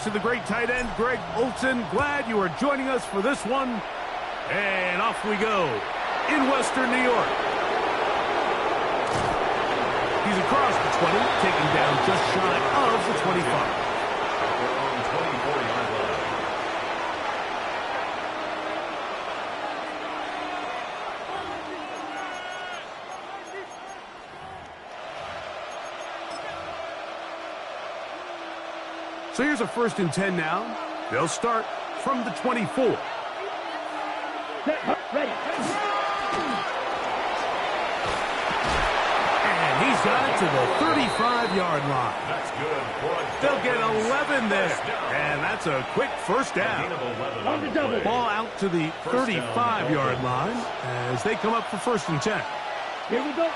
to the great tight end, Greg Olson. Glad you are joining us for this one. And off we go in Western New York. He's across the 20, taken down just shy of the 25. So here's a 1st and 10 now. They'll start from the 24. Ready. And he's got to the 35-yard line. That's good. They'll get 11 there. And that's a quick first down. Ball out to the 35-yard line as they come up for 1st and 10. Here we go.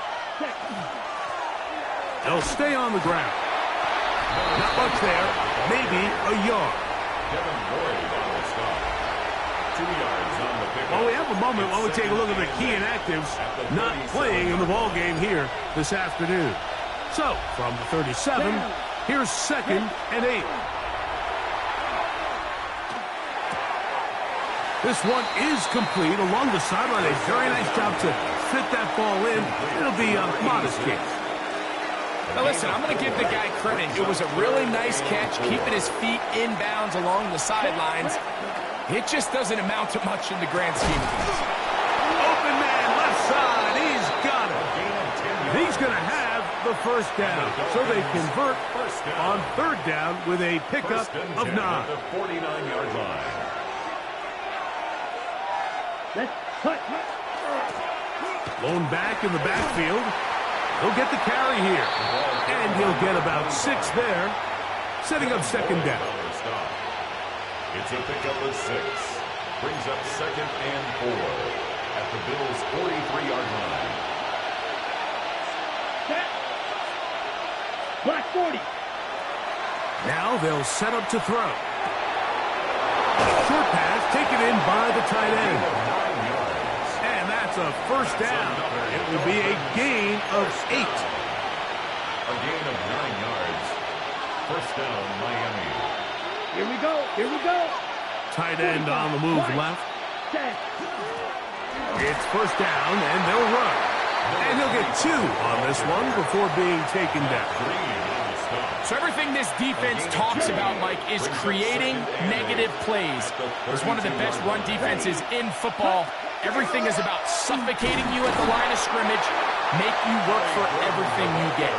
They'll stay on the ground. Not much there. Maybe a yard. 2 yards on the pick. Well, we have a moment while we take a look at the key inactives not playing in the ball game here this afternoon. So, from the 37, here's 2nd and 8. This one is complete along the sideline. A very nice job to fit that ball in. It'll be a modest kick. Now listen, I'm going to give the guy credit. It was a really nice catch, keeping his feet inbounds along the sidelines. It just doesn't amount to much in the grand scheme of things. Open man, left side. He's got it. He's going to have the 1st down. So they convert on 3rd down with a pickup of 9. The 49-yard line. Blown back in the backfield. He'll get the carry here. And he'll get about 6 there, setting up 2nd down. It's a pickup of 6. Brings up 2nd and 4 at the Bills' 43-yard line. Black 40. Now they'll set up to throw. Short pass taken in by the tight end. And that's a 1st down. It will be a gain of 8. A gain of 9 yards. 1st down, Miami. Here we go. Here we go. Tight end on the move left. It's 1st down, and they'll run. And he'll get 2 on this one before being taken down. So everything this defense talks about, Mike, is creating negative plays. It's one of the best run defenses in football. Everything is about suffocating you at the line of scrimmage, make you work for everything you get.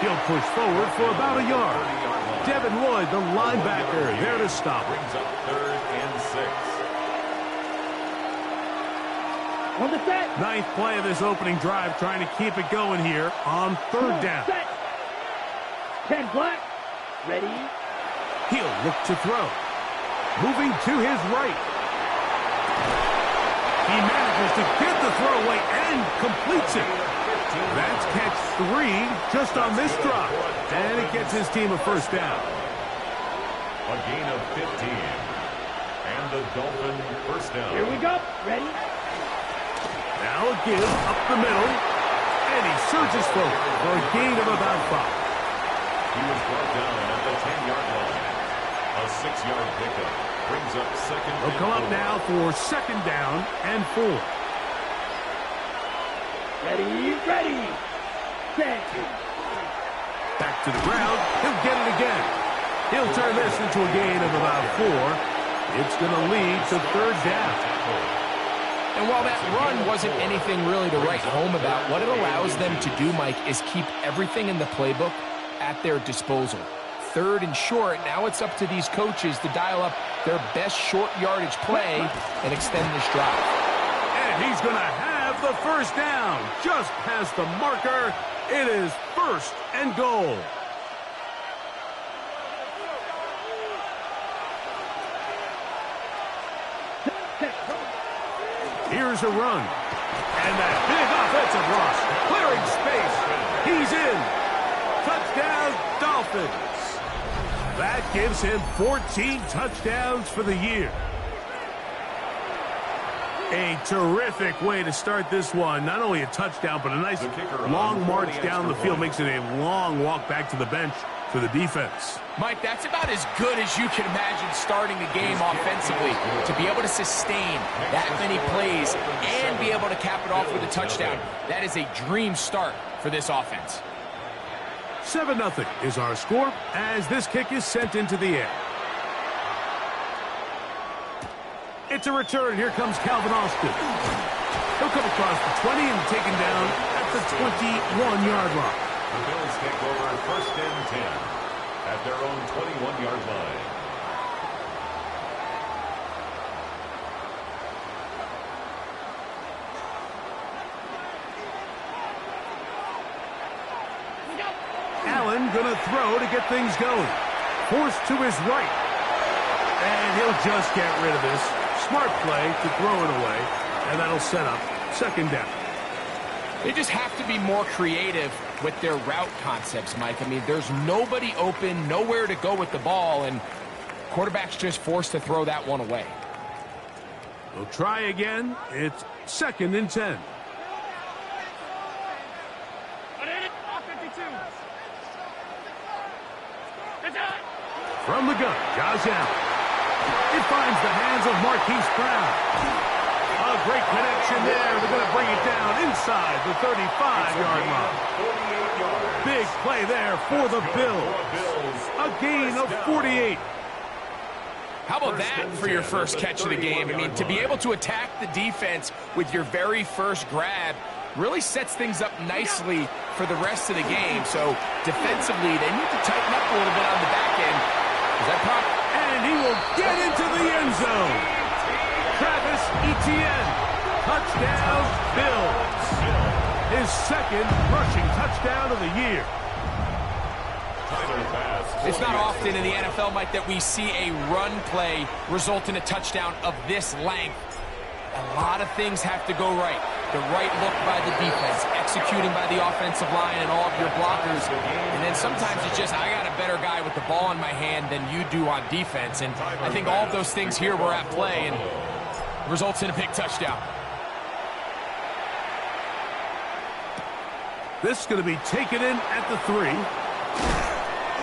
He'll push forward for about a yard. Devin Lloyd, the linebacker, there to stop it. Brings up 3rd and 6. On the set. 9th play of this opening drive, trying to keep it going here on 3rd down. Set. 10 black. Ready. He'll look to throw. Moving to his right. He manages to get the throw away and completes it. That's catch 3 just on this drop. And it gets his team a 1st down. A gain of 15. And the Dolphin 1st down. Here we go. Ready. Now a give up the middle. And he surges forward for a gain of about 5. He was brought down at the 10-yard line. A 6-yard pickup. Brings up 2nd. He'll come up now for 2nd down and 4. Ready. Ready. Set. Back to the ground. He'll get it again. He'll turn this into a gain of about 4. It's going to lead to 3rd down. And while that run wasn't anything really to write home about, what it allows them to do, Mike, is keep everything in the playbook at their disposal. 3rd and short, now it's up to these coaches to dial up their best short yardage play and extend this drive. And he's going to have the 1st down. Just past the marker. It is 1st and goal. Here's a run. And that big offensive rush. Clearing space. He's in. Touchdown, Dolphins. That gives him 14 touchdowns for the year. A terrific way to start this one. Not only a touchdown, but a nice long march down the field. Makes it a long walk back to the bench for the defense. Mike, that's about as good as you can imagine starting a game offensively. To be able to sustain that many plays and be able to cap it off with a touchdown, that is a dream start for this offense. 7-0 is our score as this kick is sent into the air. It's a return. Here comes Calvin Austin. He'll come across the 20 and taken down at the 21-yard line. The Bills take over 1st and 10 at their own 21-yard line. Allen gonna throw to get things going. Forced to his right. And he'll just get rid of this. Smart play to throw it away. And that'll set up 2nd down. They just have to be more creative with their route concepts, Mike. I mean, there's nobody open, nowhere to go with the ball, and quarterback's just forced to throw that one away. We'll try again. It's 2nd and 10. From the gun, Josh Allen. It finds the hands of Marquise Brown. A great connection there. They're going to bring it down inside the 35-yard line. 48 yards. Big play there for the Bills. A gain of 48. How about that for your first catch of the game? I mean, to be able to attack the defense with your very first grab really sets things up nicely for the rest of the game. So defensively, they need to tighten up a little bit on the back end. Is that pop? And he will get into the end zone. Travis Etienne. Touchdown, Bills. His 2nd rushing touchdown of the year. It's not often in the NFL, Mike, that we see a run play result in a touchdown of this length. A lot of things have to go right. The right look by the defense, executing by the offensive line and all of your blockers. And then sometimes it's just, I got a better guy with the ball in my hand than you do on defense. And I think all of those things here were at play and results in a big touchdown. This is going to be taken in at the 3.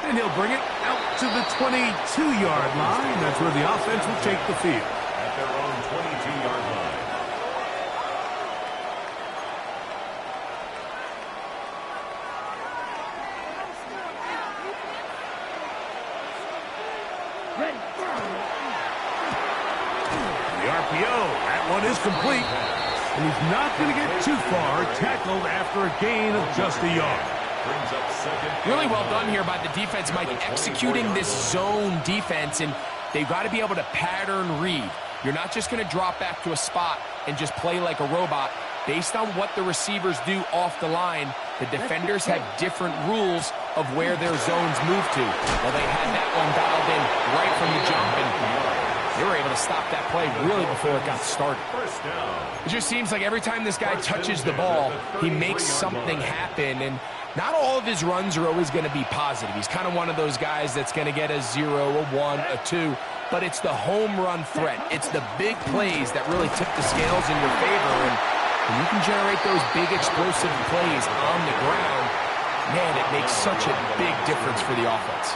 And he'll bring it out to the 22-yard line. That's where the offense will take the field. At their own 22-yard line. Ready. The RPO, that one is complete. And he's not going to get too far, tackled after a gain of just a yard. Brings up 2nd. Really well done here by the defense, Mike, executing this zone defense, and they've got to be able to pattern read. You're not just going to drop back to a spot and just play like a robot. Based on what the receivers do off the line, the defenders have different rules of where their zones move to. Well, they had that one dialed in right from the jump, and they were able to stop that play really before it got started. 1st down. It just seems like every time this guy touches the ball, he makes something happen, and not all of his runs are always going to be positive. He's kind of one of those guys that's going to get a 0, a 1, a 2, but it's the home run threat. It's the big plays that really tip the scales in your favor, and when you can generate those big explosive plays on the ground, man, it makes such a big difference for the offense.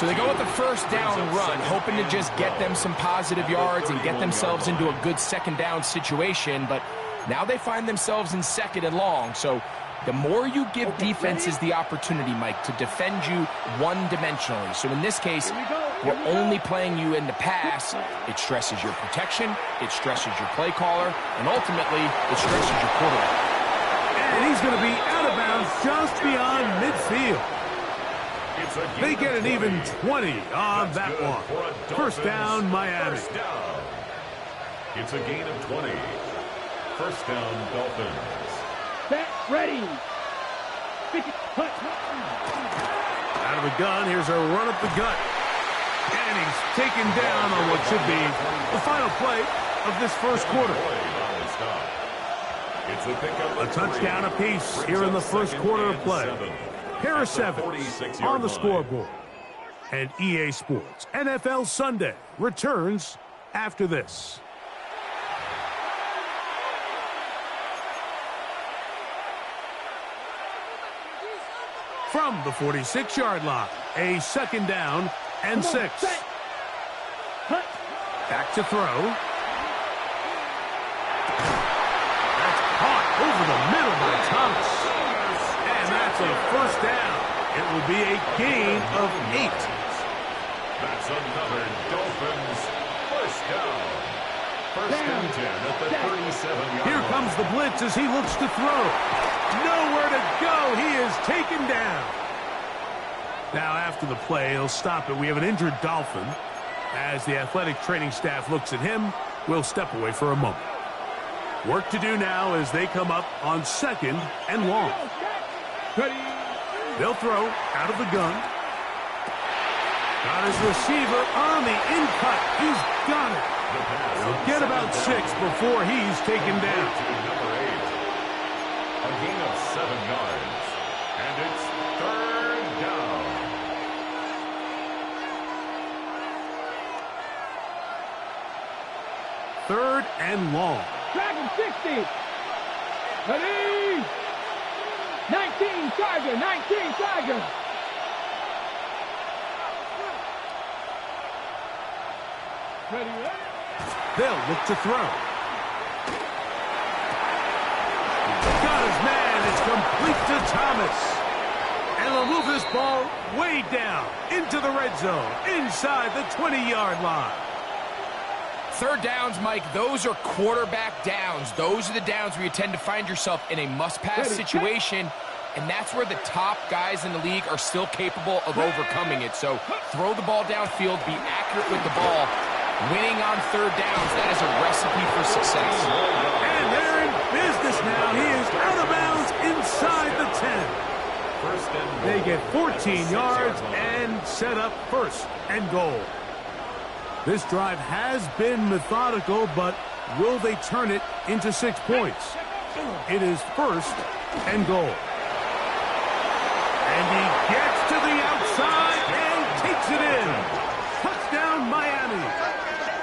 So they go with the 1st down run, hoping to just get them some positive yards and get themselves into a good 2nd down situation, but now they find themselves in 2nd and long. So the more you give defenses the opportunity, Mike, to defend you one-dimensionally. So in this case, we're only playing you in the pass. It stresses your protection, it stresses your play caller, and ultimately, it stresses your quarterback. And he's going to be out of bounds just beyond midfield. They get an even 20 on that one. 1st down, Miami. It's a gain of 20. 1st down, Dolphins. Set. Ready. Out of the gun, here's a run up the gut. And he's taken down on what should be the final play of this 1st quarter. A touchdown apiece here in the 1st quarter of play. Pair of 7s on the scoreboard. And EA Sports NFL Sunday returns after this. from the 46-yard line. A second down and 6. Back to throw. That's caught over the middle by Thomas. And that's a first down. It will be a gain of 8. That's another Dolphins first down. First and 10 at the 37-yard line. Here comes the blitz as he looks to throw. Nowhere to go. He is taken down. Now after the play, he'll stop it. We have an injured Dolphin. As the athletic training staff looks at him, we'll step away for a moment. Work to do now as they come up on second and long. They'll throw out of the gun. Got his receiver on the in-cut. He's got it. He'll get about 6 before he's taken down. Number 8. A gain of 7 yards. And it's third down. Third and long. Dragon 60. Ready. 19 Charger. 19 Charger. Ready. They'll look to throw. Got his man. It's complete to Thomas. And they'll move this ball way down into the red zone, inside the 20-yard line. Third downs, Mike, those are quarterback downs. Those are the downs where you tend to find yourself in a must-pass situation, and that's where the top guys in the league are still capable of overcoming it. So throw the ball downfield, be accurate with the ball. Winning on third downs, that is a recipe for success. And they're in business now. He is out of bounds inside the 10. They get 14 yards and set up first and goal. This drive has been methodical, but will they turn it into 6 points? It is first and goal. And he gets to the outside and takes it in. Touchdown, Miami.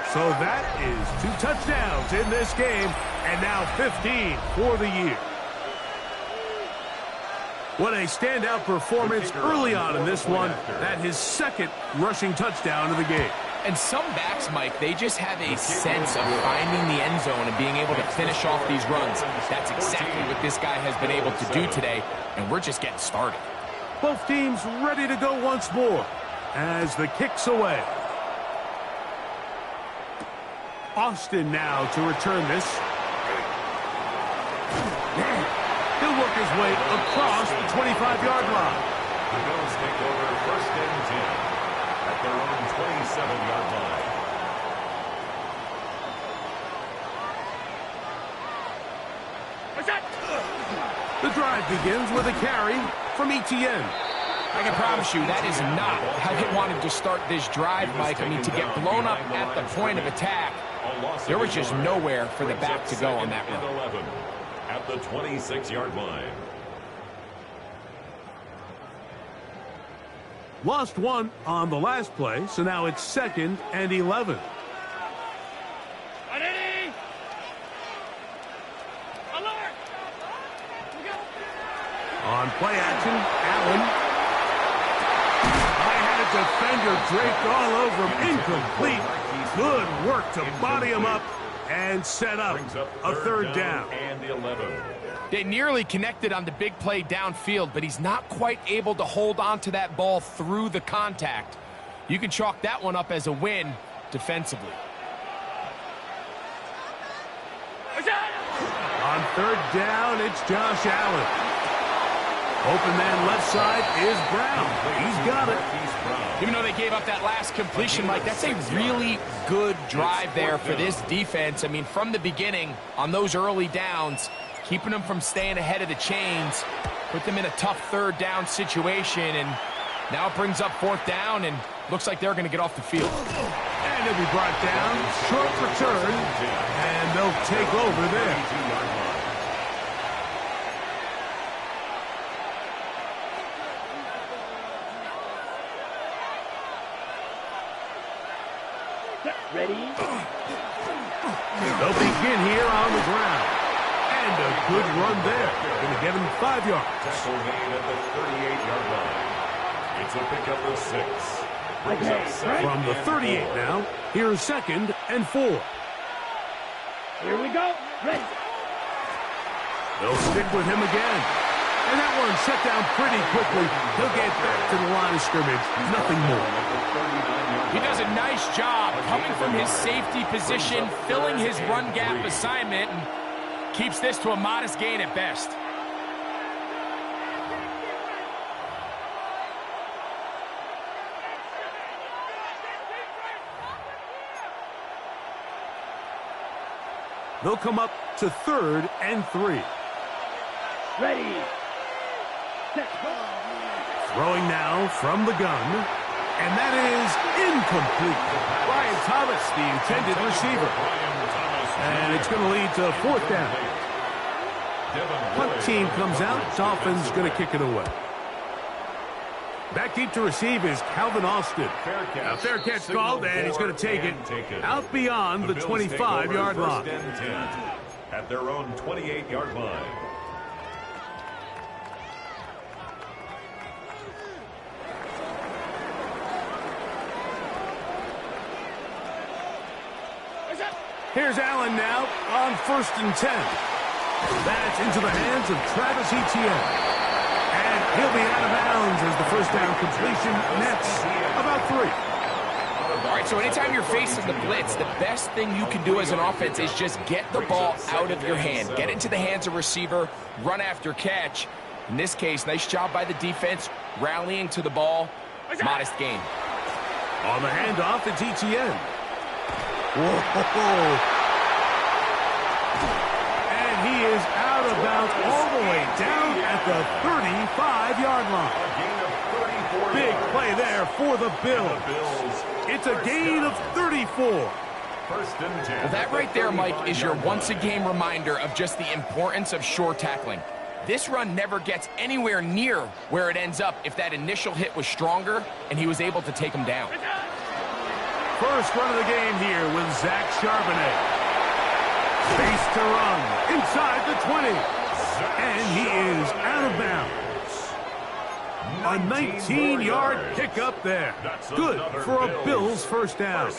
So that is 2 touchdowns in this game, and now 15 for the year. What a standout performance early on in this one. That his second rushing touchdown of the game. And some backs, Mike, they just have a sense of finding the end zone and being able to finish off these runs. That's exactly what this guy has been able to do today, and we're just getting started. Both teams ready to go once more as the kick's away. Austin now to return this. He'll work his way across the 25-yard line. The Bills take over first and 10 at their own 27-yard line. The drive begins with a carry from Etienne. I can promise you that is not how they wanted to start this drive, Mike. I mean, to get blown up at the point of attack, there was just nowhere for the back to go on that run. 11 at the 26-yard line. Lost 1 on the last play, so now it's 2nd and 11. On play action, Allen. I had a defender draped all over him. Incomplete. Good work to body him up and set up a third down. And 11. They nearly connected on the big play downfield, but he's not quite able to hold on to that ball through the contact. You can chalk that one up as a win defensively. On third down, it's Josh Allen. Open man left side is Brown. He's got it. Even though they gave up that last completion, Mike, that's a really good drive there for this defense. I mean, from the beginning, on those early downs, keeping them from staying ahead of the chains, put them in a tough third down situation, and now it brings up fourth down, and looks like they're going to get off the field. And it'll be brought down, short return, and they'll take over there. Ready? They'll begin here on the ground. And a good run there. Going to get him 5 yards. Tackle made at the 38-yard line. It's a pickup of 6. Brings up second From the and 38 4. now, here's 2nd and 4. Here we go. Ready. They'll stick with him again. And that one shut down pretty quickly. He'll get back to the line of scrimmage. Nothing more. He does a nice job coming from his safety position, filling his run gap assignment, and keeps this to a modest gain at best. They'll come up to 3rd and 3. Ready. Set. Throwing now from the gun. And that is incomplete. Brian Thomas, the intended receiver. And it's going to lead to 4th down. Punt team comes out. Dolphins going to kick it away. Back deep to receive is Calvin Austin. A fair catch called, and he's going to take it out beyond the 25-yard line. At their own 28-yard line. Here's Allen now on 1st and 10. That's into the hands of Travis Etienne. And he'll be out of bounds as the 1st down completion nets about 3. All right, so anytime you're facing the blitz, the best thing you can do as an offense is just get the ball out of your hand. Get into the hands of receiver, run after catch. In this case, nice job by the defense, rallying to the ball. Modest gain. On the handoff, it's Etienne. Whoa. And he is out of bounds all the way down at the 35-yard line. Big play there for the Bills. It's a gain of 34. Well, that right there, Mike, is your once-a-game reminder of just the importance of short tackling. This run never gets anywhere near where it ends up if that initial hit was stronger and he was able to take him down. First run of the game here with Zach Charbonnet. Face to run inside the 20. And he is out of bounds. A 19-yard pickup there. Good for a Bills 1st down.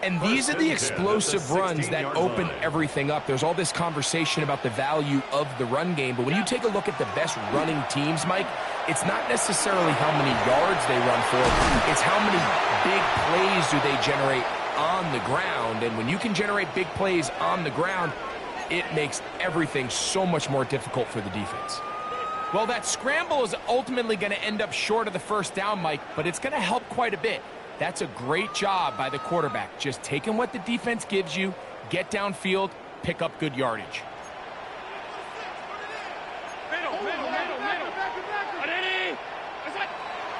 And these are the explosive runs that open everything up. There's all this conversation about the value of the run game, but when you take a look at the best running teams, Mike, it's not necessarily how many yards they run for. It's how many big plays do they generate on the ground. And when you can generate big plays on the ground, it makes everything so much more difficult for the defense. Well, that scramble is ultimately going to end up short of the 1st down, Mike, but it's going to help quite a bit. That's a great job by the quarterback. Just taking what the defense gives you, get downfield, pick up good yardage.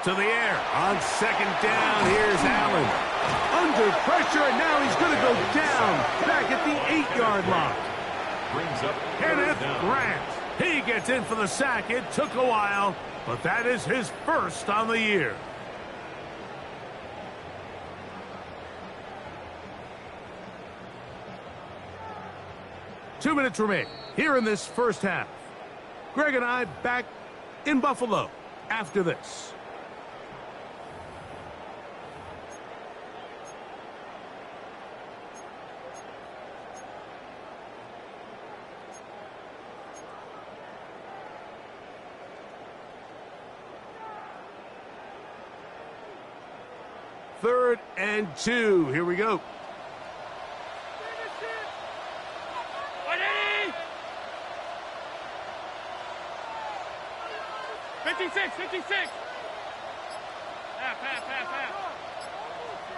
To the air on 2nd down. Here's Allen. Under pressure, and now he's going to go down back at the 8-yard line. Brings up Kenneth Grant. He gets in for the sack. It took a while, but that is his 1st on the year. Two minutes remain here in this 1st half. Greg and I back in Buffalo after this. Third and 2. Here we go. 56, 56. Half.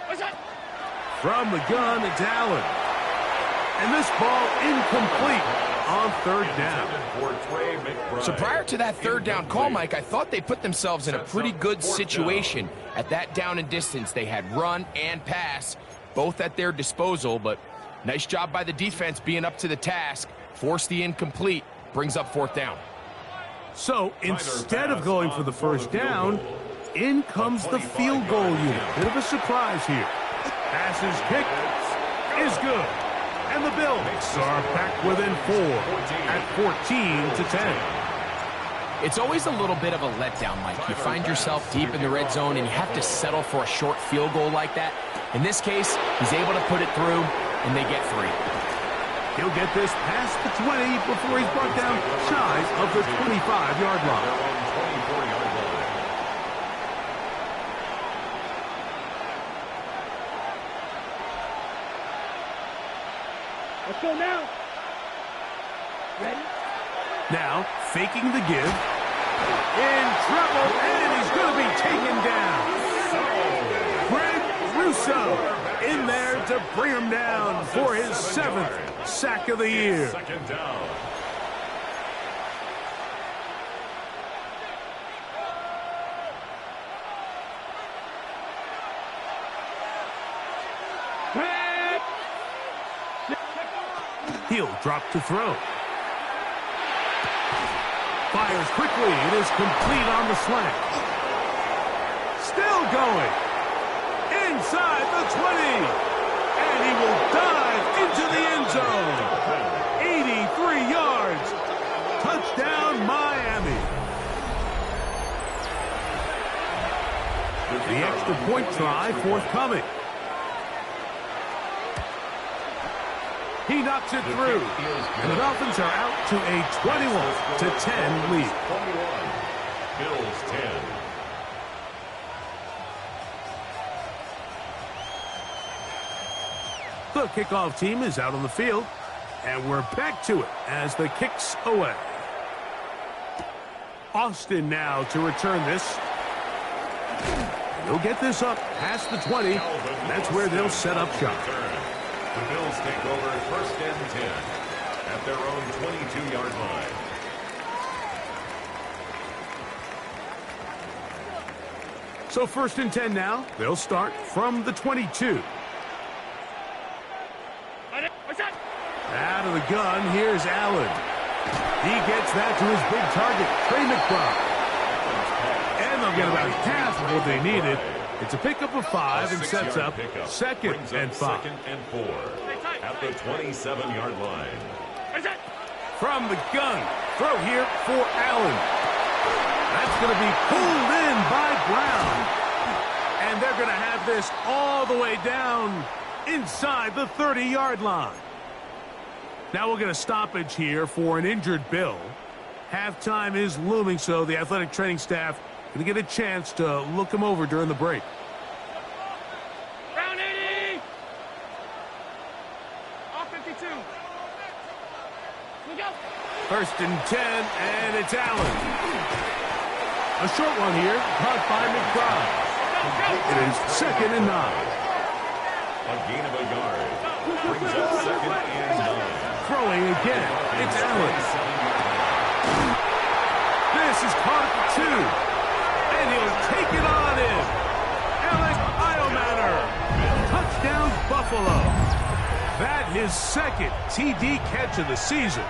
What's that? From the gun, it's Allen. And this ball incomplete on 3rd down. So prior to that 3rd down call, Mike, I thought they put themselves in a pretty good situation. At that down and distance, they had run and pass, both at their disposal, but nice job by the defense being up to the task. Force the incomplete, brings up 4th down. So instead of going for the 1st down, in comes the field goal unit. Bit of a surprise here. Pass is kicked. Is good. And the Bills are back within 4 at 14-10. It's always a little bit of a letdown, Mike. You find yourself deep in the red zone, and you have to settle for a short field goal like that. In this case, he's able to put it through, and they get 3. He'll get this past the 20 before he's brought down shy of the 25-yard line. Let's go now. Ready? Now, faking the give. In trouble, and he's going to be taken down. Greg Russo in there to bring him down for his 7th sack of the year. Second down. He'll drop to throw. Fires quickly. It is complete on the slant. Still going. Inside the 20. And he will dive into the end zone. 83 yards. Touchdown, Miami. The extra point try forthcoming. He knocks it through, and the Dolphins are out to a 21-10 lead. 21. Bills 10. The kickoff team is out on the field, and we're back to it as the kick's away. Austin now to return this. He'll get this up past the 20. That's where they'll set up shop. The Bills take over 1st and 10 at their own 22-yard line. So 1st and 10 now. They'll start from the 22. Out of the gun, here's Allen. He gets that to his big target, Trey McBride. And they'll get about half of what they needed. It's a pickup of 5 and sets up 2nd and 5. 2nd and 4 at the 27-yard line. From the gun, throw here for Allen. That's going to be pulled in by Brown. And they're going to have this all the way down inside the 30-yard line. Now we'll get a stoppage here for an injured Bill. Halftime is looming, so the athletic training staff going to get a chance to look him over during the break. Round 80. Off 52. We go. 1st and 10, and it's Allen. A short one here, caught by McBride. It is 2nd and 9. A gain of a yard. Brings up 2nd and 9. Throwing again, it's Allen. This is caught at the 2. And he'll take it on in. Alex Iomatter. Touchdown, Buffalo. That his 2nd TD catch of the season.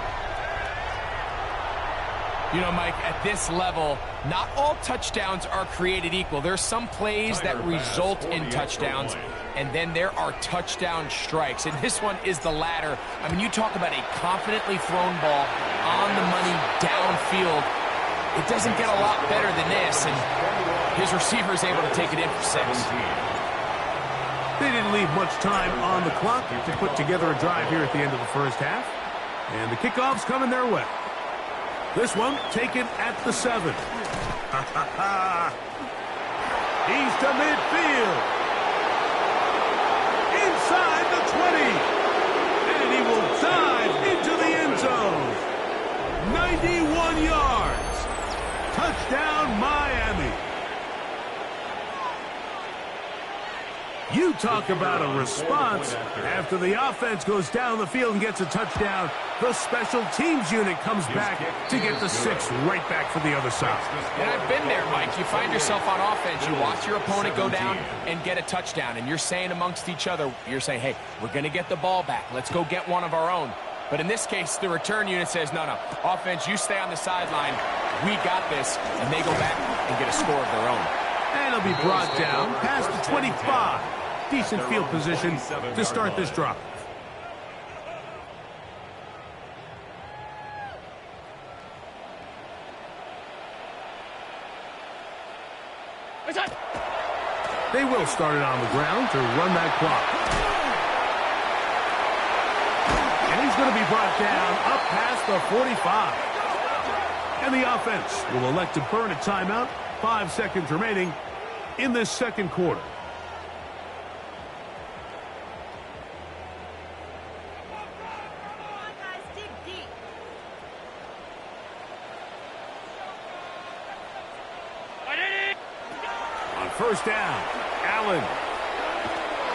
You know, Mike, at this level, not all touchdowns are created equal. There's some plays that result in touchdowns, and then there are touchdown strikes. And this one is the latter. I mean, you talk about a confidently thrown ball on the money downfield. It doesn't get a lot better than this, and his receiver is able to take it in for 6. They didn't leave much time on the clock to put together a drive here at the end of the 1st half. And the kickoff's coming their way. This one taken at the 7. He's to midfield. Inside the 20. And he will dive into the end zone. 91 yards. Touchdown, Miami. You talk about a response. After the offense goes down the field and gets a touchdown, the special teams unit comes back to get the 6 right back for the other side. And I've been there, Mike. You find yourself on offense, you watch your opponent go down and get a touchdown, and you're saying amongst each other, you're saying, hey, we're going to get the ball back. Let's go get one of our own. But in this case, the return unit says, no, offense, you stay on the sideline. We got this, and they go back and get a score of their own. And it'll be brought down past the 25. Decent field position to start this drive. They will start it on the ground to run that clock. And he's going to be brought down up past the 45. And the offense will elect to burn a timeout. 5 seconds remaining in this second quarter. On first down, Allen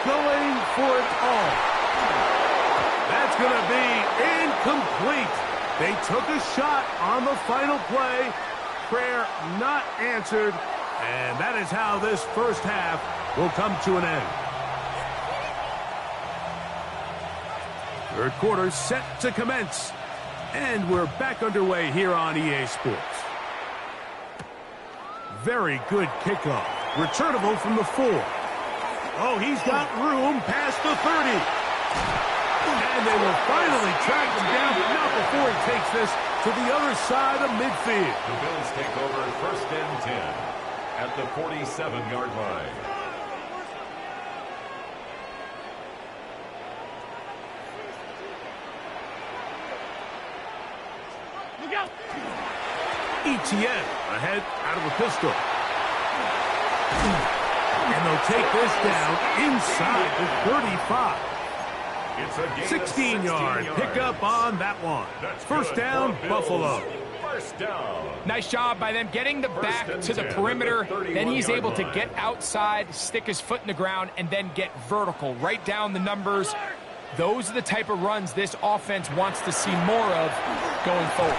going for it all. That's going to be incomplete. They took a shot on the final play. Prayer not answered. And that is how this first half will come to an end. Third quarter set to commence. And we're back underway here on EA Sports. Very good kickoff. Returnable from the 4. Oh, he's got room past the 30. And they will finally track him down, but not before he takes this to the other side of midfield. The Bills take over first and 10 at the 47-yard line. Look out! ETN ahead out of the pistol. And they'll take this down inside the 35. It's a gain 16-yard pickup on that one. First down, Buffalo. First down. Nice job by them getting the back to the perimeter. Then he's able to get outside, stick his foot in the ground, and then get vertical. Right down the numbers. Those are the type of runs this offense wants to see more of going forward.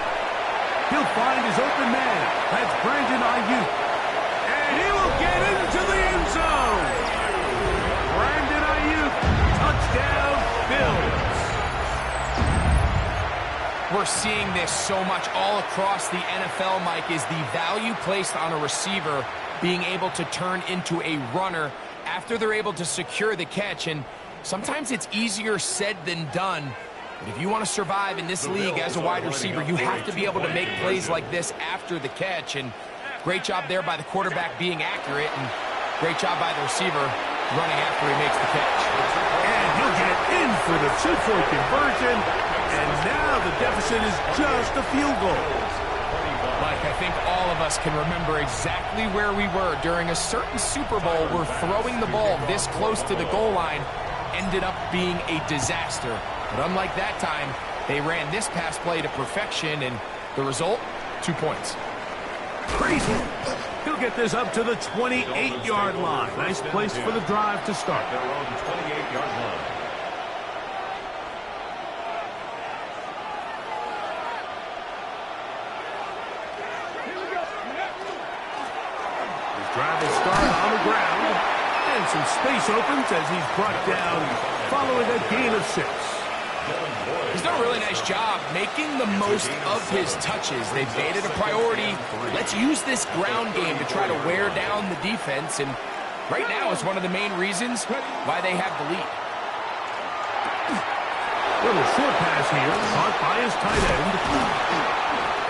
He'll find his open man. That's Brandon Ayuk. And he will get into the end zone. Brandon Ayuk, touchdown, Bills. We're seeing this so much all across the NFL, Mike, is the value placed on a receiver being able to turn into a runner after they're able to secure the catch. And sometimes it's easier said than done. But if you want to survive in this league as a wide receiver, you have to be able to make plays like this after the catch. And great job there by the quarterback being accurate, and great job by the receiver running after he makes the catch. And he'll get in for the two-point conversion. And now the deficit is just a field goal. Mike, I think all of us can remember exactly where we were during a certain Super Bowl where throwing the ball this close to the goal line ended up being a disaster. But unlike that time, they ran this pass play to perfection, and the result, 2 points. Crazy. He'll get this up to the 28-yard line. Nice place for the drive to start. Their own 28-yard line. His drive will start on the ground. And some space opens as he's brought down following a gain of 6. He's done a really nice job making the most of his touches. They've made it a priority. Let's use this ground game to try to wear down the defense, and right now it's one of the main reasons why they have the lead. Little short pass here, caught by his tight end.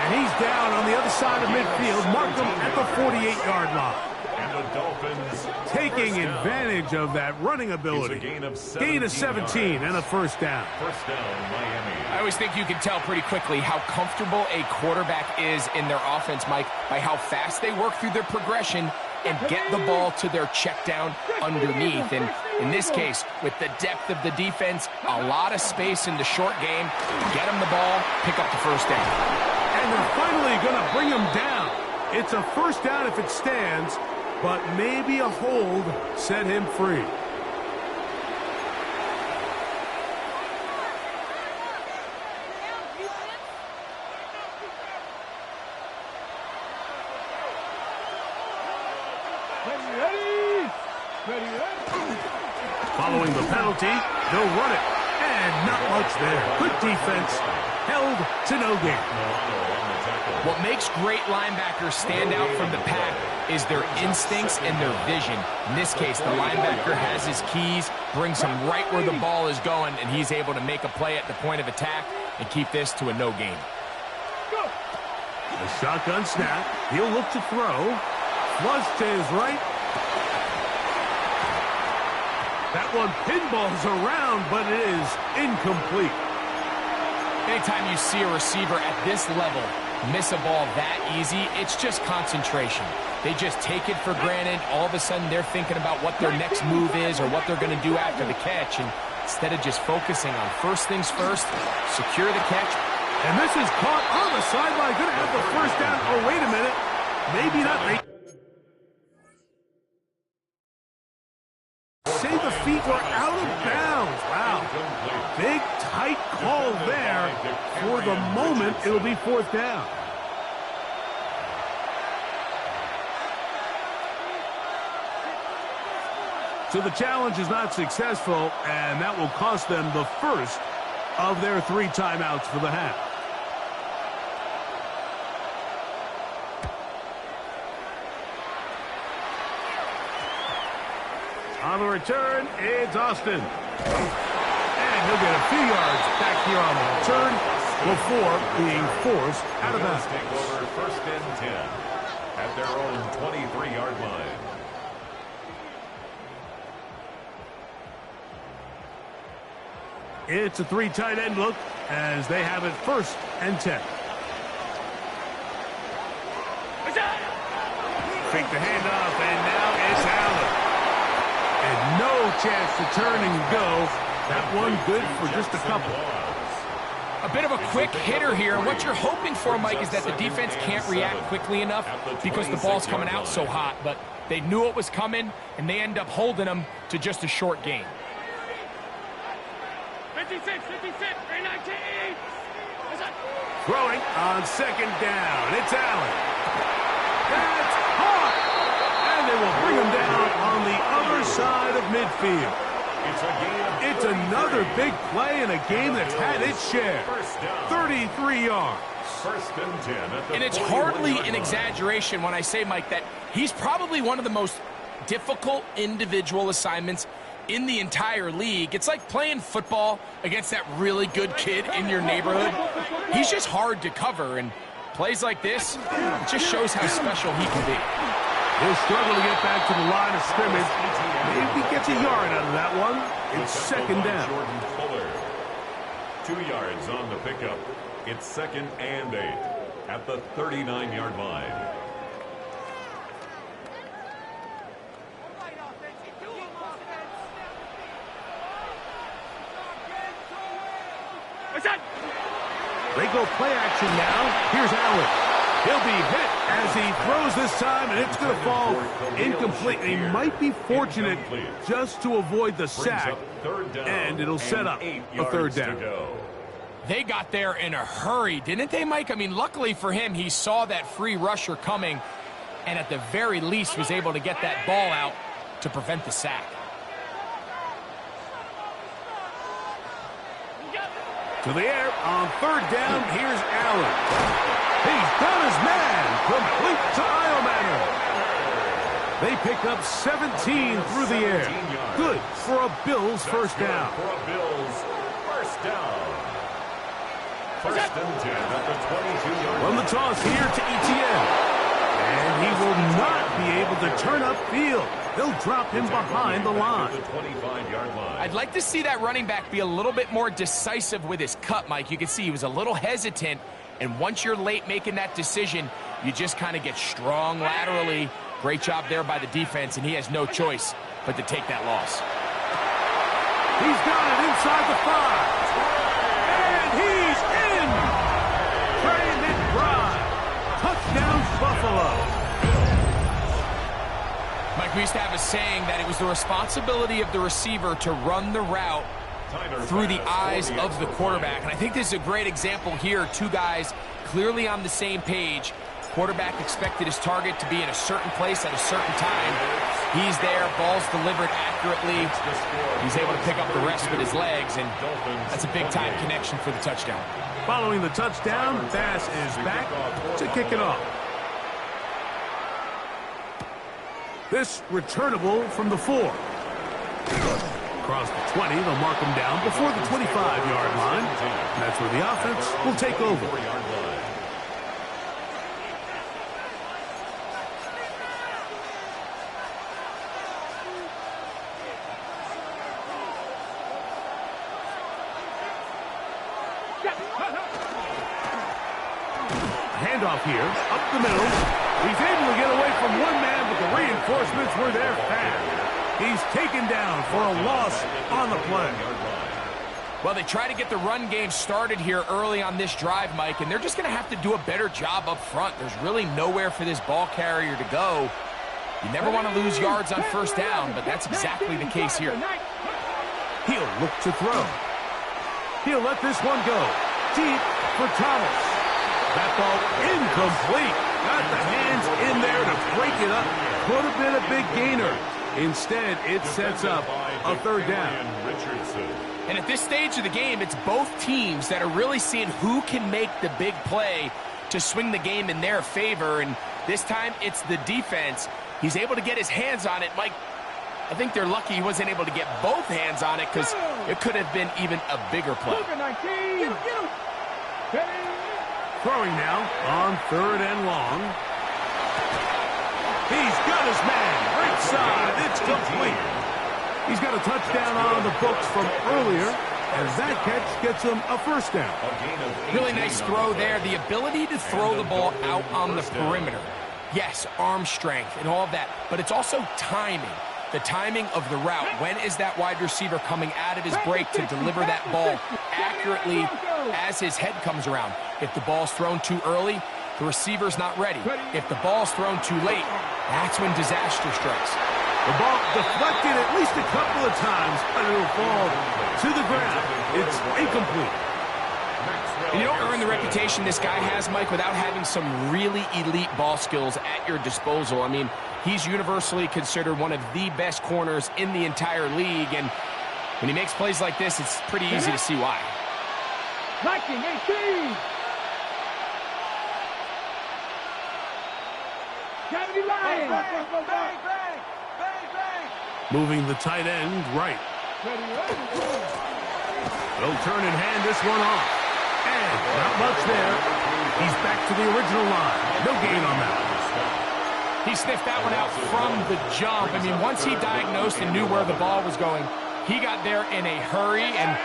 And he's down on the other side of midfield. Mark him at the 48-yard line. And the Dolphins taking advantage of that running ability. Gain of 17 and a first down. First down, Miami. I always think you can tell pretty quickly how comfortable a quarterback is in their offense, Mike, by how fast they work through their progression and get the ball to their check down underneath. And in this case, with the depth of the defense, a lot of space in the short game, get them the ball, pick up the first down. And they're finally going to bring him down. It's a first down if it stands, but maybe a hold set him free. Following the penalty, they'll run it. And not much there. Good defense. Held to no gain. What makes great linebackers stand out from the pack is their instincts and their vision. In this case, the linebacker has his keys, brings him right where the ball is going, and he's able to make a play at the point of attack and keep this to a no gain. A shotgun snap. He'll look to throw. Flush to his right. That one pinballs around, but it is incomplete. Anytime you see a receiver at this level miss a ball that easy, it's just concentration. They just take it for granted. All of a sudden, they're thinking about what their next move is or what they're going to do after the catch. And instead of just focusing on first things first, secure the catch. And this is caught on the sideline. Going to have the first down. Oh, wait a minute. Maybe not. Say the feet were out of bounds. Wow. Big, tight call there. For the moment, it'll be fourth down. So the challenge is not successful, and that will cost them the first of their 3 timeouts for the half. On the return, it's Austin. And he'll get a few yards back here on the return before being forced out of bounds. Take over first and 10 at their own 23-yard line. It's a 3 tight end look as they have it first and 10. Fake the handoff, and now it's Allen. And no chance to turn and go. That one good for just a couple. A bit of a quick hitter here. What you're hoping for, Mike, is that the defense can't react quickly enough because the ball's coming out so hot. But they knew it was coming, and they end up holding them to just a short gain. 56, 319. Throwing on second down. It's Allen. That's hard. And they will bring him down on the other side of midfield. It's another big play in a game that's had its share. 33 yards. First and 10 at the And it's hardly an exaggeration when I say, Mike, that he's probably one of the most difficult individual assignments in the entire league. It's like playing football against that really good kid in your neighborhood. He's just hard to cover, and plays like this, it just shows how special he can be. He'll struggle to get back to the line of scrimmage. Maybe gets a yard out of that one. It's second down. Jordan Fuller. 2 yards on the pickup. It's second and 8 at the 39-yard line. They go play action now. Here's Allen. He'll be hit as he throws this time, and it's going to fall incomplete. He might be fortunate just to avoid the sack, and it'll set up a third down. They got there in a hurry, didn't they, Mike? I mean, luckily for him, he saw that free rusher coming, and at the very least was able to get that ball out to prevent the sack. To the air on third down. Here's Allen. He's done his man. Complete to Iomanner. They pick up 17 through the air. Good for a Bills first down. For a Bills first down. First and 10 at the 22-yard line. From the toss here to Etienne. And he will not be able to turn upfield. They'll drop him behind the line. I'd like to see that running back be a little bit more decisive with his cut, Mike. You can see he was a little hesitant, and once you're late making that decision, you just kind of get strong laterally. Great job there by the defense, and he has no choice but to take that loss. He's got it inside the 5. And he's in! Brandon Drive. Touchdown, Buffalo. Mike, we used to have a saying that it was the responsibility of the receiver to run the route through the eyes of the quarterback. And I think this is a great example here. 2 guys clearly on the same page. Quarterback expected his target to be in a certain place at a certain time. He's there, ball's delivered accurately. He's able to pick up the rest with his legs, and that's a big-time connection for the touchdown. Following the touchdown, Bass is back to kick it off. This returnable from the 4. Across the 20, they'll mark him down before the 25-yard line. And that's where the offense will take over. Handoff here, up the middle. He's able to get away from one man, but the reinforcements were there fast. He's taken down for a loss on the play. Well, they try to get the run game started here early on this drive, Mike, and they're just going to have to do a better job up front. There's really nowhere for this ball carrier to go. You never want to lose yards on first down, but that's exactly the case here. He'll look to throw. He'll let this one go. Deep for Thomas. That ball incomplete. Got the hands in there to break it up. Could have been a big gainer. Instead, it sets up a third down. And at this stage of the game, it's both teams that are really seeing who can make the big play to swing the game in their favor. And this time, it's the defense. He's able to get his hands on it. Mike, I think they're lucky he wasn't able to get both hands on it because it could have been even a bigger play. Throwing now on third and long. He's got his man. Right side. It's complete. He's got a touchdown on the books from earlier, and that catch gets him a first down. Really nice throw there. The ability to throw the ball out on the perimeter. Yes, arm strength and all of that, but it's also timing. The timing of the route. When is that wide receiver coming out of his break to deliver that ball accurately as his head comes around? If the ball's thrown too early, the receiver's not ready. If the ball's thrown too late, that's when disaster strikes. The ball deflected at least a couple of times, but it'll fall to the ground. It's incomplete. And you don't earn the reputation this guy has, Mike, without having some really elite ball skills at your disposal. I mean, he's universally considered one of the best corners in the entire league, and when he makes plays like this, it's pretty easy to see why. Blocking 18. Gravity line. Bang, bang, bang, bang, bang. Moving the tight end right. They'll turn and hand this one off. And not much there. He's back to the original line. No gain on that. He sniffed that one out from the jump. I mean, once he diagnosed and knew where the ball was going, he got there in a hurry, and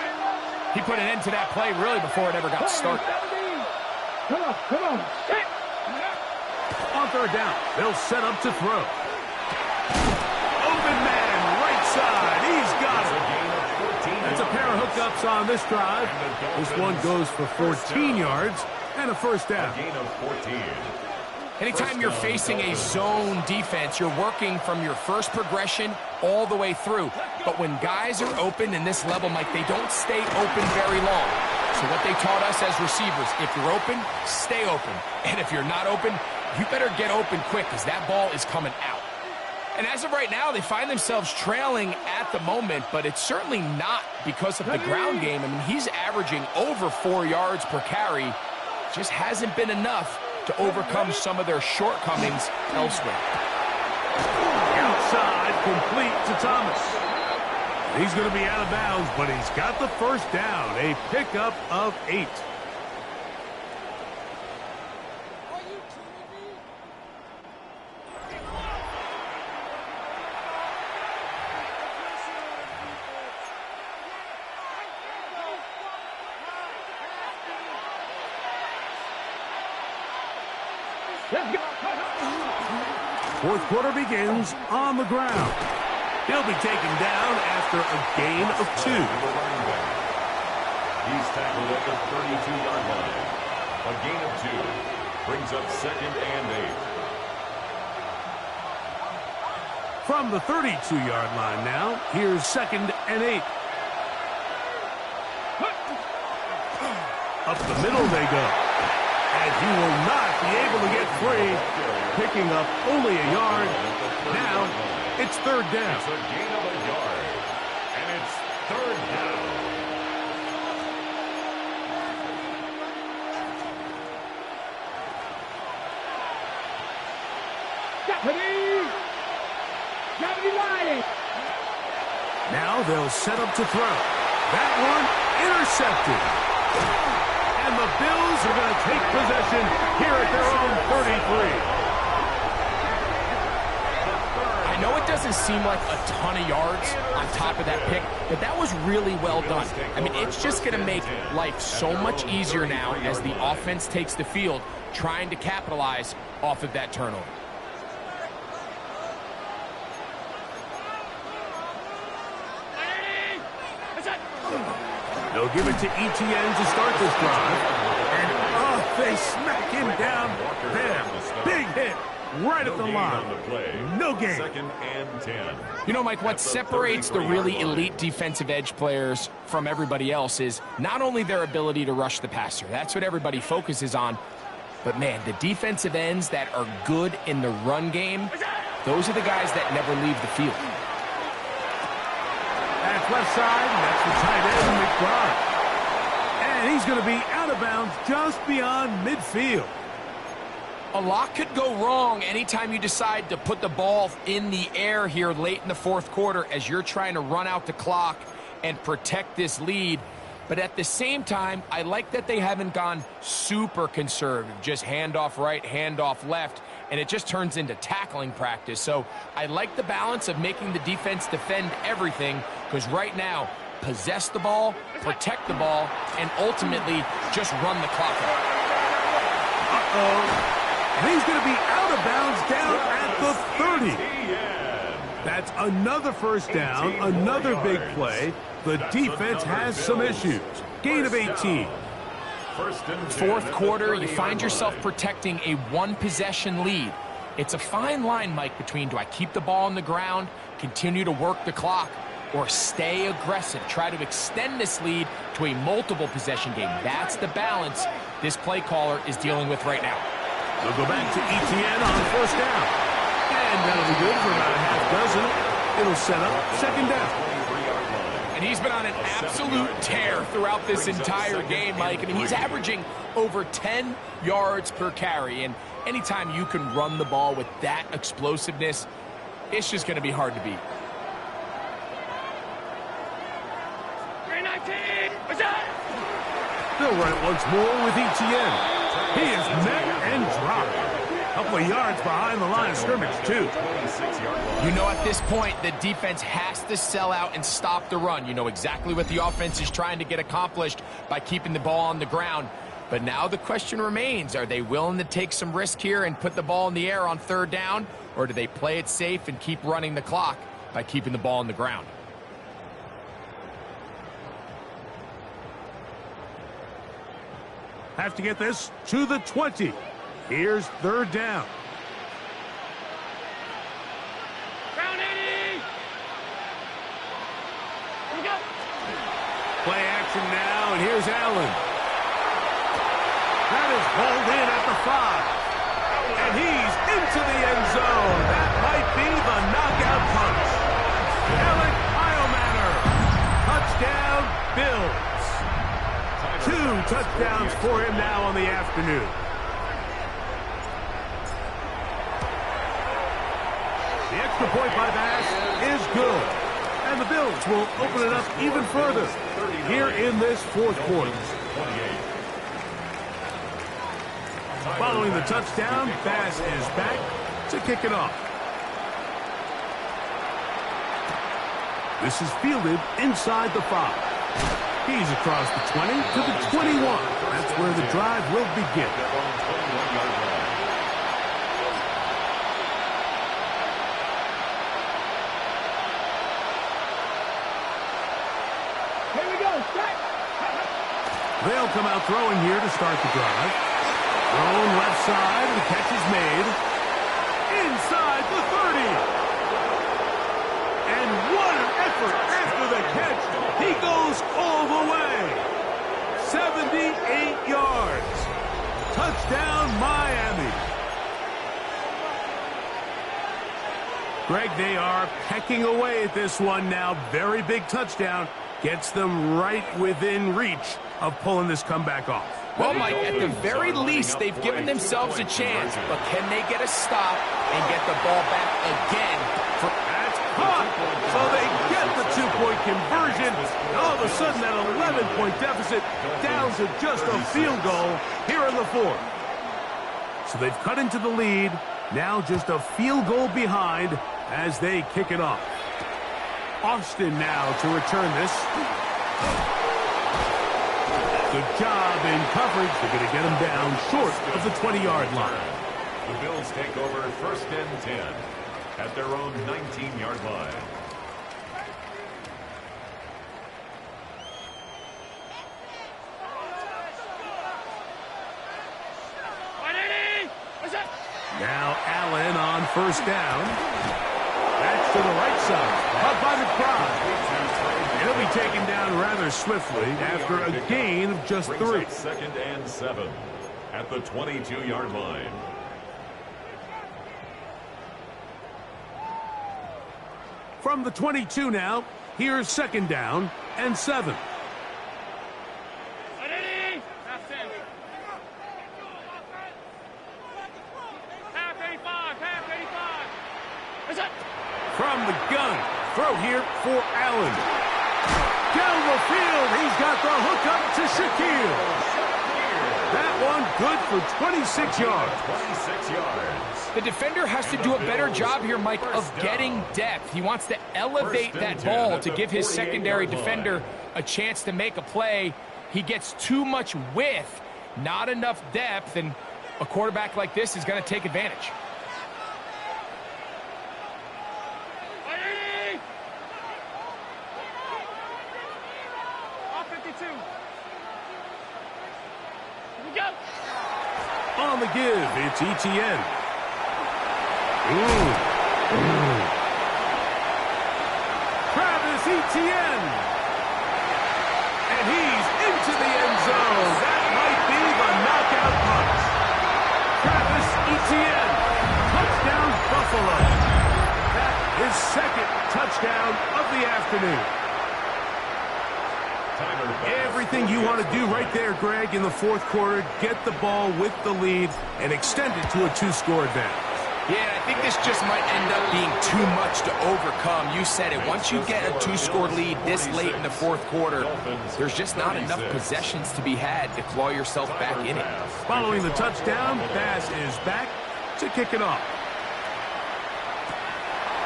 he put an end to that play really before it ever got started. Come on. On third down, they'll set up to throw. Open man, right side. He's got it. That's a pair of hookups on this drive. This one goes for 14 yards and a first down. Anytime you're facing a zone defense, you're working from your first progression all the way through. But when guys are open in this level, Mike, they don't stay open very long. So what they taught us as receivers, if you're open, stay open. And if you're not open, you better get open quick because that ball is coming out. And as of right now, they find themselves trailing at the moment, but it's certainly not because of the ground game. I mean, he's averaging over 4 yards per carry. Just hasn't been enough to overcome some of their shortcomings elsewhere. Outside, complete to Thomas. He's going to be out of bounds, but he's got the first down. A pickup of 8. Fourth quarter begins on the ground. He'll be taken down after a gain of 2. He's tackled at the 32-yard line. A gain of 2 brings up 2nd and 8. From the 32-yard line now, here's 2nd and 8. Up the middle they go. And he will not be able to get free, picking up only a yard. Now, it's 3rd down. It's a gain of a yard, and it's 3rd down. Gravity line. Now they'll set up to throw. That one intercepted. And the Bills are going to take possession here at their own 33. I know it doesn't seem like a ton of yards on top of that pick, but that was really well done. I mean, it's just going to make life so much easier now as the offense takes the field, trying to capitalize off of that turnover. They'll give it to ETN to start this drive. And, oh, they smack him down there. Big hit right at the line. No gain. Second and 10. You know, Mike, what separates the really elite defensive edge players from everybody else is not only their ability to rush the passer. That's what everybody focuses on. But, man, the defensive ends that are good in the run game, those are the guys that never leave the field. That's left side, and that's the tight end, McBride. And he's going to be out of bounds just beyond midfield. A lot could go wrong anytime you decide to put the ball in the air here late in the fourth quarter as you're trying to run out the clock and protect this lead. But at the same time, I like that they haven't gone super conservative, just handoff right, handoff left, and it just turns into tackling practice. So I like the balance of making the defense defend everything, because right now, possess the ball, protect the ball, and ultimately just run the clock out. Uh-oh. And he's going to be out of bounds down at the 30. That's another first down, another big play. The defense has some issues. Gain of 18. Fourth quarter, you find yourself protecting a one-possession lead. It's a fine line, Mike, between do I keep the ball on the ground, continue to work the clock, or stay aggressive, try to extend this lead to a multiple-possession game. That's the balance this play caller is dealing with right now. They'll go back to ETN on first down. And that'll be good for about a half dozen. It'll set up second down. And he's been on an absolute tear throughout this entire game, Mike. I mean, he's averaging over 10 yards per carry. And anytime you can run the ball with that explosiveness, it's just going to be hard to beat. 319! They'll run it once more with ETN. He is met and dropped. A couple of yards behind the line of scrimmage, too. You know, at this point, the defense has to sell out and stop the run. You know exactly what the offense is trying to get accomplished by keeping the ball on the ground. But now the question remains, are they willing to take some risk here and put the ball in the air on third down? Or do they play it safe and keep running the clock by keeping the ball on the ground? Have to get this to the 20. Here's third down. Round 80! We go! Play action now, and here's Allen. That is hauled in at the 5. And he's into the end zone. That might be the knockout punch. Alec Heilmanner. Touchdown, Bills. 2 touchdowns for him now on the afternoon. The extra point by Bass is good. And the Bills will open it up even further here in this fourth quarter. Following the touchdown, Bass is back to kick it off. This is fielded inside the 5. He's across the 20 to the 21. That's where the drive will begin. Here we go! They'll come out throwing here to start the drive. Thrown left side, the catch is made. Inside the 30. And what an effort after the catch. He goes all the way. 78 yards. Touchdown, Miami. Greg, they are pecking away at this one now. Very big touchdown. Gets them right within reach of pulling this comeback off. Well, Mike, at the very least, they've given themselves a chance. But can they get a stop and get the ball back again? That's caught. So they get the 2-point conversion. And all of a sudden, that 11-point deficit down to just a field goal here in the fourth. So they've cut into the lead. Now just a field goal behind. as they kick it off. Austin now to return this. Good job in coverage. They're going to get him down short of the 20-yard line. The Bills take over 1st and 10 at their own 19-yard line. Now Allen on 1st down. That's to the right side. Caught by the crowd. He'll be taken down rather swiftly after a gain of just 3. 2nd and 7 at the 22-yard line. From the 22 now, here's 2nd down and 7. From the gun, throw here for Allen. Down the field, he's got the hook up to Shaquille. That one good for 26 yards. 26 yards. The defender has to do a better job here, Mike, of getting depth. He wants to elevate that ball to give his secondary defender a chance to make a play. He gets too much width, not enough depth, and a quarterback like this is going to take advantage. On the give, it's Etienne. Travis Etienne. And he's into the end zone. That might be the knockout punch. Travis Etienne. Touchdown, Buffalo. That is 2nd touchdown of the afternoon. Everything you want to do right there, Greg, in the 4th quarter, get the ball with the lead and extend it to a 2-score advantage. Yeah, I think this just might end up being too much to overcome. You said it. Once you get a 2-score lead this late in the 4th quarter, there's just not enough possessions to be had to claw yourself back in it. Following the touchdown, pass is back to kick it off.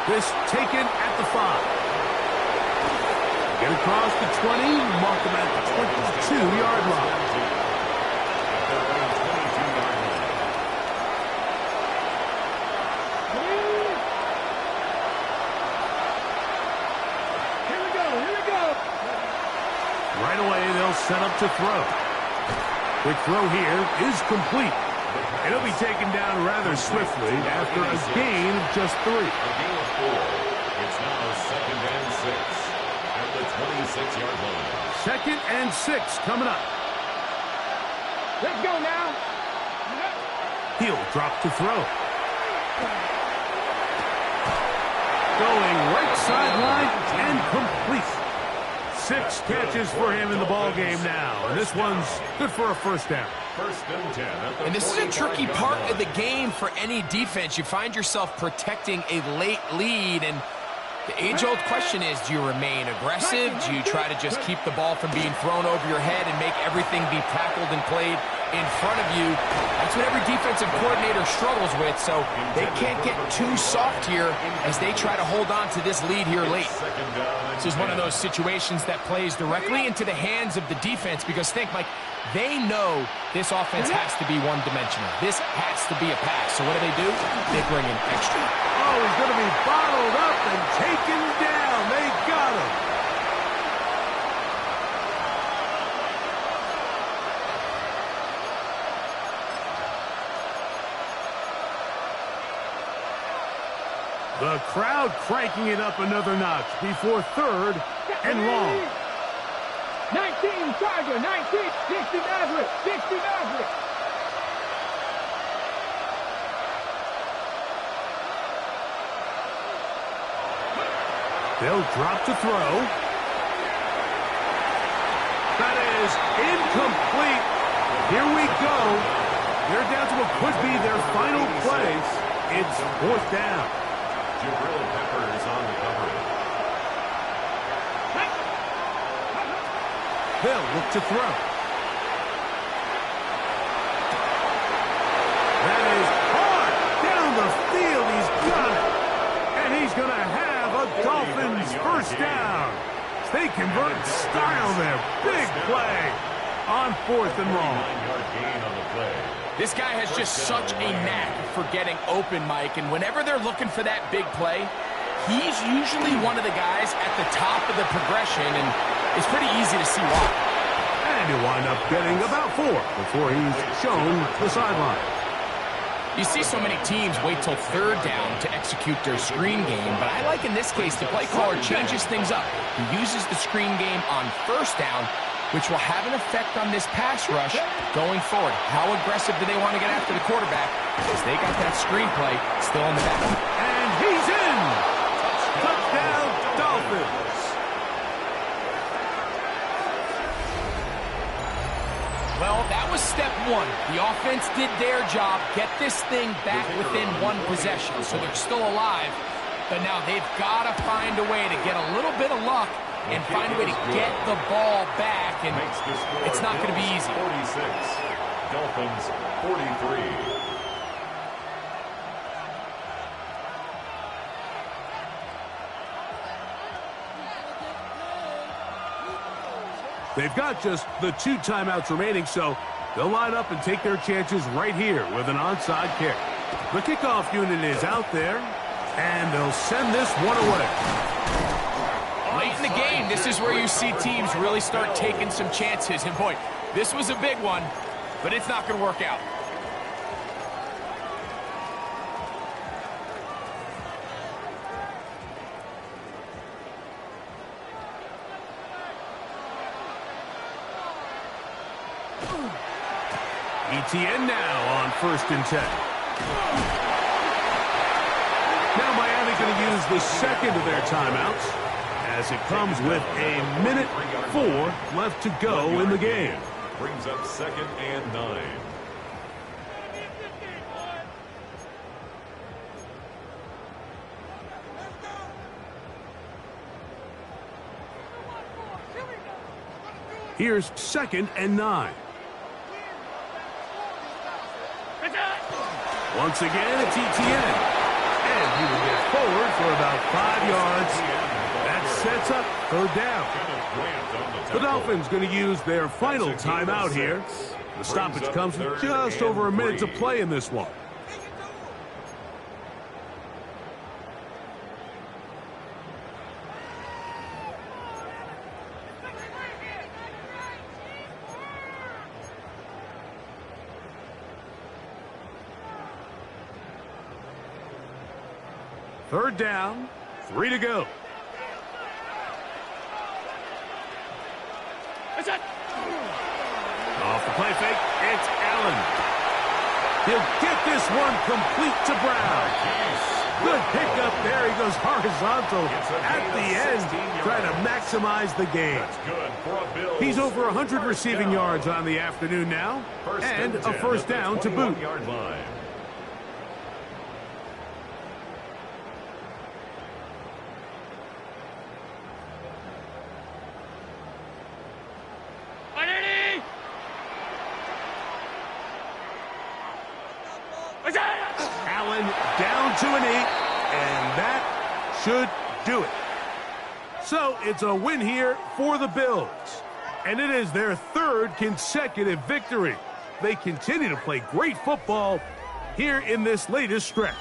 This taken at the 5. Get across the 20, mark them at the 22-yard line. Here we go. Right away, they'll set up to throw. Quick throw here is complete. It'll be taken down rather swiftly after a gain of just 3. A gain of 4. It's now 2nd and 6. The 26-yard line. 2nd and 6 coming up. Let's go now. He'll drop to throw. Going right sideline and complete. 6 catches for him in the ball game now. And this one's good for a 1st down. 1st and 10. And this is a tricky part of the game for any defense. You find yourself protecting a late lead, and the age-old question is, do you remain aggressive? Do you try to just keep the ball from being thrown over your head and make everything be tackled and played in front of you? That's what every defensive coordinator struggles with, so they can't get too soft here as they try to hold on to this lead here late. This is one of those situations that plays directly into the hands of the defense, because think, Mike, they know this offense has to be one-dimensional. This has to be a pass. So what do? They bring in extra. Oh, he's going to be bottled up and taken down. They got him. The crowd cranking it up another notch before 3rd and long. 19 Charger, 19, 60 Maverick, 60 Maverick. They'll drop to throw. That is incomplete. Here we go. They're down to what could be their final play. It's 4th down. Jabril Peppers on the coverage. They'll look to throw. That is hard down the field. He's got it. And he's going to have a Dolphins first down. They convert style there. Big play on 4th and long. This guy has just such a knack for getting open, Mike, and whenever they're looking for that big play, he's usually one of the guys at the top of the progression, and it's pretty easy to see why. And he'll wind up getting about 4 before he's shown the sideline. You see so many teams wait till 3rd down to execute their screen game, but I like in this case the play caller changes things up. He uses the screen game on 1st down, which will have an effect on this pass rush going forward. How aggressive do they want to get after the quarterback? Because they got that screen play still in the back. And he's in! Touchdown, Dolphins! Well, that was step 1. The offense did their job, get this thing back within 1 possession, so they're still alive. But now they've got to find a way to get a little bit of luck and find a way to get the ball back, and it's not going to be easy. 46, Dolphins 43. They've got just the 2 timeouts remaining, so they'll line up and take their chances right here with an onside kick. The kickoff unit is out there, and they'll send this one away. Late in the game, this is where you see teams really start taking some chances. And boy, this was a big one, but it's not going to work out. ETN now on 1st and 10. Now Miami going to use the 2nd of their timeouts as it comes with a minute 4 left to go in the game. Brings up 2nd and 9. Here's 2nd and 9. Once again, it's ETN. And he will get forward for about 5 yards. That sets up 3rd down. The Dolphins going to use their final timeout here. The stoppage comes with just over a minute to play in this one. Third down, 3 to go. Off the play fake, it's Allen. He'll get this one complete to Brown. Good pickup there. He goes horizontal at the end, trying to maximize the game. He's over 100 receiving yards on the afternoon now, and a first down to boot. Allen down to an 8, and that should do it. So it's a win here for the Bills, and it is their 3rd consecutive victory. They continue to play great football here in this latest stretch.